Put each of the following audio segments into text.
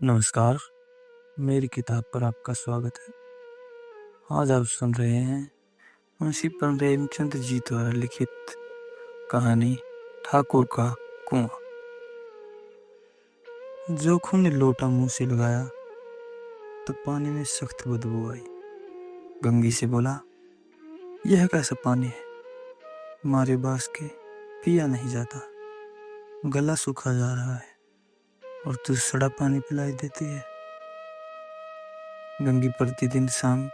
नमस्कार, मेरी किताब पर आपका स्वागत है। आज आप सुन रहे हैं मुंशी प्रेमचंद जी द्वारा लिखित कहानी ठाकुर का कुआं। जोखू ने लोटा मुंह से लगाया तो पानी में सख्त बदबू आई। गंगी से बोला, यह कैसा पानी है, हमारे बास के पिया नहीं जाता, गला सूखा जा रहा है और तू सड़ा पानी पिलाई देती है। गंगी प्रतिदिन शाम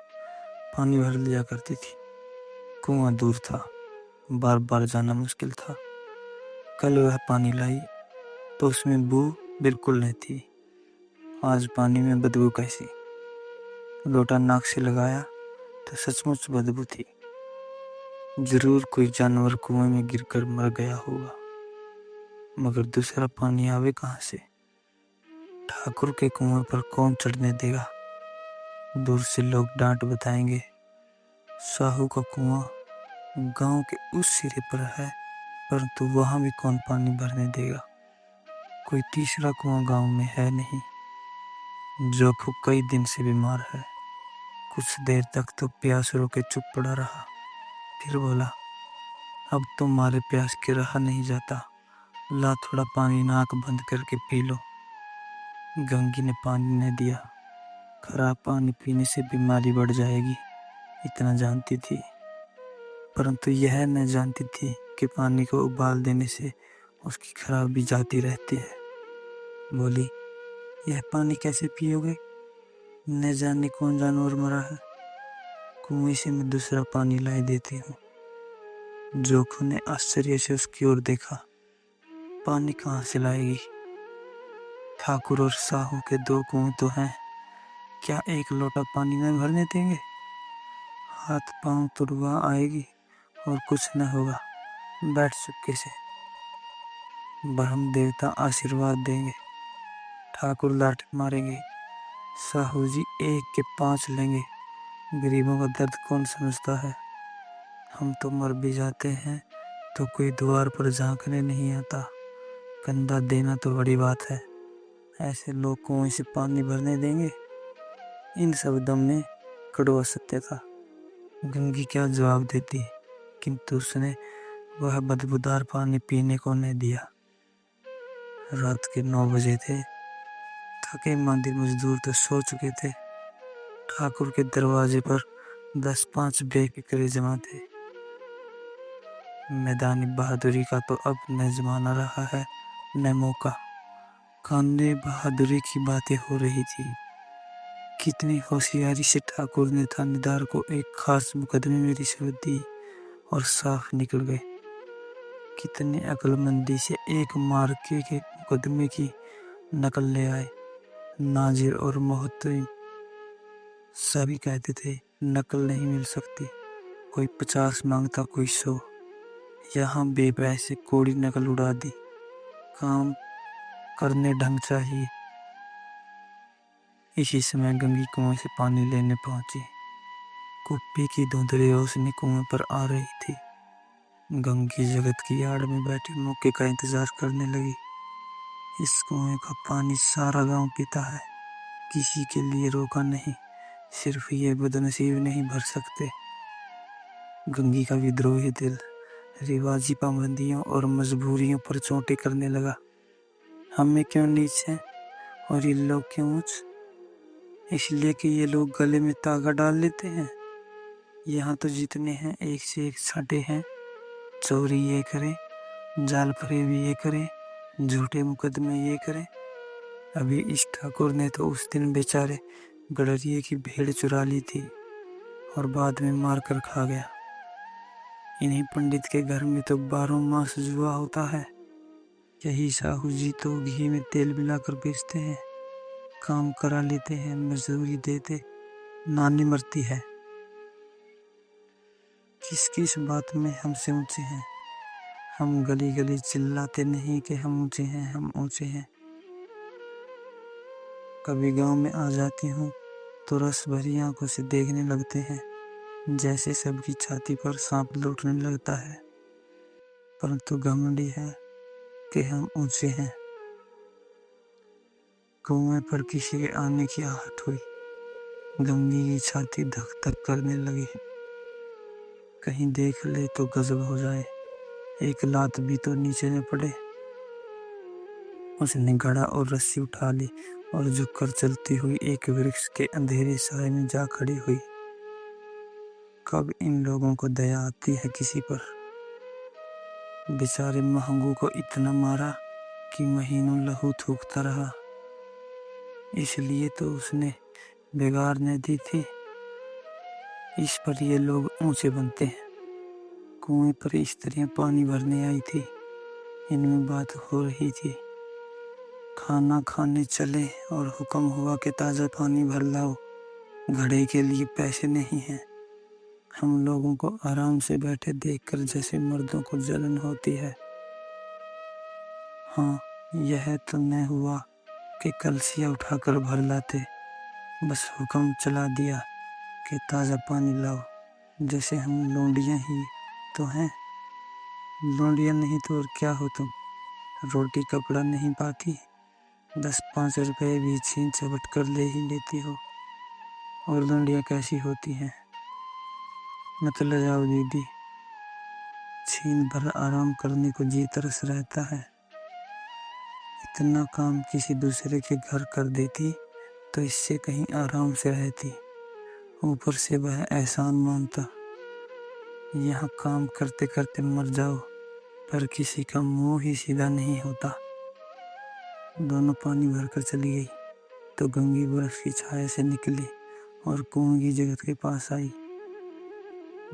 पानी भर लिया करती थी। कुआं दूर था, बार बार जाना मुश्किल था। कल वह पानी लाई तो उसमें बू बिल्कुल नहीं थी। आज पानी में बदबू कैसी। लोटा नाक से लगाया तो सचमुच बदबू थी। जरूर कोई जानवर कुएं में गिरकर मर गया होगा, मगर दूसरा पानी आवे कहां से। ठाकुर के कुएं पर कौन चढ़ने देगा। दूर से लोग डांट बताएंगे, साहू का कुआं गांव के उस सिरे पर है, परंतु वहां भी कौन पानी भरने देगा। कोई तीसरा कुआं गांव में है नहीं। जोखू कई दिन से बीमार है। कुछ देर तक तो प्यास रोके चुप पड़ा रहा, फिर बोला, अब तो मारे प्यास के रहा नहीं जाता, ला थोड़ा पानी नाक बंद करके पी लो। गंगी ने पानी न दिया। खराब पानी पीने से बीमारी बढ़ जाएगी, इतना जानती थी, परंतु यह न जानती थी कि पानी को उबाल देने से उसकी खराबी जाती रहती है। बोली, यह पानी कैसे पियोगे, न जाने कौन जानवर मरा है, कुएं से मैं दूसरा पानी लाई देती हूँ। जोखू ने आश्चर्य से उसकी ओर देखा। पानी कहाँ से लाएगी। ठाकुर और साहू के दो कुएं तो हैं, क्या एक लोटा पानी न भरने देंगे। हाथ पांव तुड़वा आएगी और कुछ न होगा, बैठ चुपके से। ब्रह्म देवता आशीर्वाद देंगे, ठाकुर लाठी मारेंगे, साहू जी 1 के 5 लेंगे। गरीबों का दर्द कौन समझता है। हम तो मर भी जाते हैं तो कोई द्वार पर झांकने नहीं आता। कंधा देना तो बड़ी बात है, ऐसे लोग कुएं से पानी भरने देंगे। इन शब्दों में कड़वा सत्य था। गंगी क्या जवाब देती, किंतु उसने वह बदबूदार पानी पीने को नहीं दिया। रात के 9 बजे थे। थके मांदे मजदूर तो सो चुके थे। ठाकुर के दरवाजे पर 10-5 बेफिक्रे जमा थे। मैदानी बहादुरी का तो अब न जमाना रहा है न मौका। कानूनी बहादुरी की बातें हो रही थी। कितनी होशियारी से ठाकुर ने थानेदार को एक खास मुकदमे में रिश्वत दी और साफ निकल गए। कितने अक्लमंदी से एक मार्के के मुकदमे की नकल ले आए। नाजिर और मोहतमिम सभी कहते थे नकल नहीं मिल सकती। कोई 50 मांगता, कोई 100। यहाँ बेपैसे कोड़ी नकल उड़ा दी। काम करने ढंग चाहिए। इसी समय गंगी कुएं से पानी लेने पहुंची। कुप्पी की धुंधली रोशनी कुएं पर आ रही थी। गंगी जगत की आड़ में बैठे मौके का इंतजार करने लगी। इस कुएं का पानी सारा गांव पीता है, किसी के लिए रोका नहीं, सिर्फ ये बदनसीब नहीं भर सकते। गंगी का विद्रोही दिल रिवाजी पाबंदियों और मजबूरियों पर चोटें करने लगा। हमें क्यों नीच है और ये लोग क्यों ऊंच, इसलिए कि ये लोग गले में तागा डाल लेते हैं। यहाँ तो जितने हैं एक से एक छाटे हैं। चोरी ये करें, जाल फरेब ये करें, झूठे मुकदमे ये करें। अभी इस ठाकुर ने तो उस दिन बेचारे गडरिये की भेड़ चुरा ली थी और बाद में मार कर खा गया। इन्हीं पंडित के घर में तो 12 मास जुआ होता है। यही साहू जी तो घी में तेल मिलाकर बेचते हैं, काम करा लेते हैं, मजदूरी देते, नानी मरती है। किस किस बात में हमसे ऊंचे हैं। हम गली गली चिल्लाते नहीं कि हम ऊंचे हैं, हम ऊंचे हैं। कभी गांव में आ जाती हूँ तो रस भरी आंखों से देखने लगते हैं, जैसे सबकी छाती पर सांप लौटने लगता है। परंतु घमंडी है कि हम ऊंचे हैं। कुएं पर किसी के आने की आहट हुई। गंगी की छाती धक धक करने लगी। कहीं देख ले तो गजब हो जाए, एक लात भी तो नीचे न पड़े। उसने घड़ा और रस्सी उठा ली और झुककर चलती हुई एक वृक्ष के अंधेरे साए में जा खड़ी हुई। कब इन लोगों को दया आती है किसी पर। बेचारे महंगू को इतना मारा कि महीनों लहू थूकता रहा। इसलिए तो उसने बिगाड़ने दी थी। इस पर ये लोग ऊंचे बनते हैं। कुएं पर स्त्रियां पानी भरने आई थी। इनमें बात हो रही थी। खाना खाने चले और हुक्म हुआ कि ताज़ा पानी भर लाओ, घड़े के लिए पैसे नहीं हैं। हम लोगों को आराम से बैठे देखकर जैसे मर्दों को जलन होती है। हाँ, यह तो न हुआ कि कलसिया उठाकर भर लाते, बस हुक्म चला दिया कि ताज़ा पानी लाओ, जैसे हम लोंडियां ही तो हैं। लोंडियां नहीं तो और क्या हो तुम, रोटी कपड़ा नहीं पाती, 10-5 रुपए भी छीन झपट कर ले ही लेती हो। और लोंडियां कैसी होती हैं, मत ले जाओ दीदी, छीन भर आराम करने को जी तरस रहता है। इतना काम किसी दूसरे के घर कर देती तो इससे कहीं आराम से रहती। ऊपर से वह एहसान मानता। यहाँ काम करते करते मर जाओ, पर किसी का मुंह ही सीधा नहीं होता। दोनों पानी भरकर चली गई तो गंगी बर्फ की छाया से निकली और कुएं की जगह के पास आई।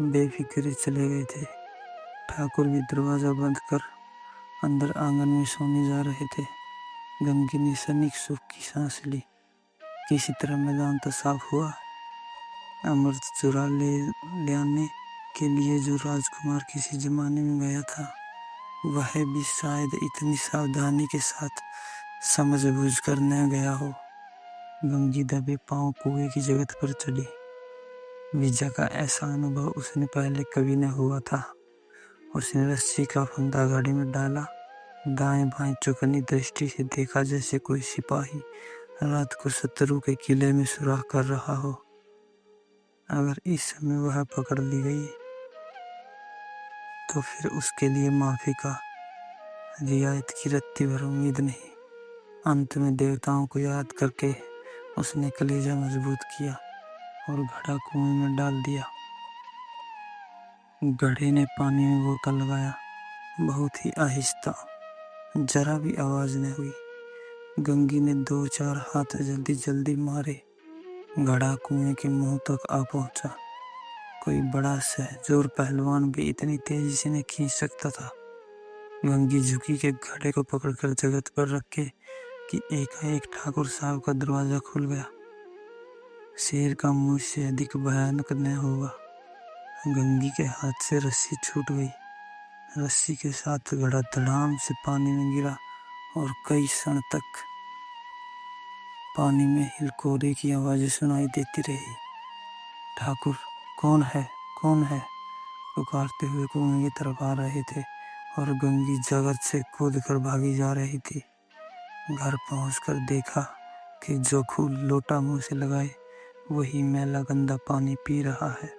बेफिक्रे चले गए थे। ठाकुर भी दरवाजा बंद कर अंदर आंगन में सोने जा रहे थे। गंगी ने सनिक सुख की सांस ली। किसी तरह मैदान तो साफ हुआ। अमृत चुरा ले आने के लिए जो राजकुमार किसी जमाने में गया था, वह भी शायद इतनी सावधानी के साथ समझ बूझ कर न गया हो। गंगी दबे पांव कुएं की जगत पर चली। विजय का ऐसा अनुभव उसने पहले कभी न हुआ था। उसने रस्सी का फंदा गाड़ी में डाला, दाएं बाएं चौकन्नी दृष्टि से देखा जैसे कोई सिपाही रात को शत्रु के किले में सुराख कर रहा हो। अगर इस समय वह पकड़ ली गई तो फिर उसके लिए माफी का रियायत की रत्ती भर उम्मीद नहीं। अंत में देवताओं को याद करके उसने कलेजा मजबूत किया और घड़ा कुएं में डाल दिया। घड़े ने पानी में गोता लगाया, बहुत ही आहिस्ता, जरा भी आवाज न हुई। गंगी ने 2-4 हाथ जल्दी जल्दी मारे। घड़ा कुएं के मुंह तक आ पहुंचा। कोई बड़ा सहजोर पहलवान भी इतनी तेजी से नहीं खींच सकता था। गंगी झुकी के घड़े को पकड़कर जगत पर रखे कि एकाएक ठाकुर साहब का दरवाजा खुल गया। शेर का मुंह से अधिक भयानक न होगा। गंगी के हाथ से रस्सी छूट गई। रस्सी के साथ घड़ा धड़ाम से पानी में गिरा और कई क्षण तक पानी में हिलकोरे की आवाजें सुनाई देती रही। ठाकुर, कौन है, कौन है, पुकारते हुए कुएं की तरफ आ रहे थे और गंगी जगत से कूद कर भागी जा रही थी। घर पहुंचकर देखा कि जोखू लोटा मुंह से लगाए वही मैला गंदा पानी पी रहा है।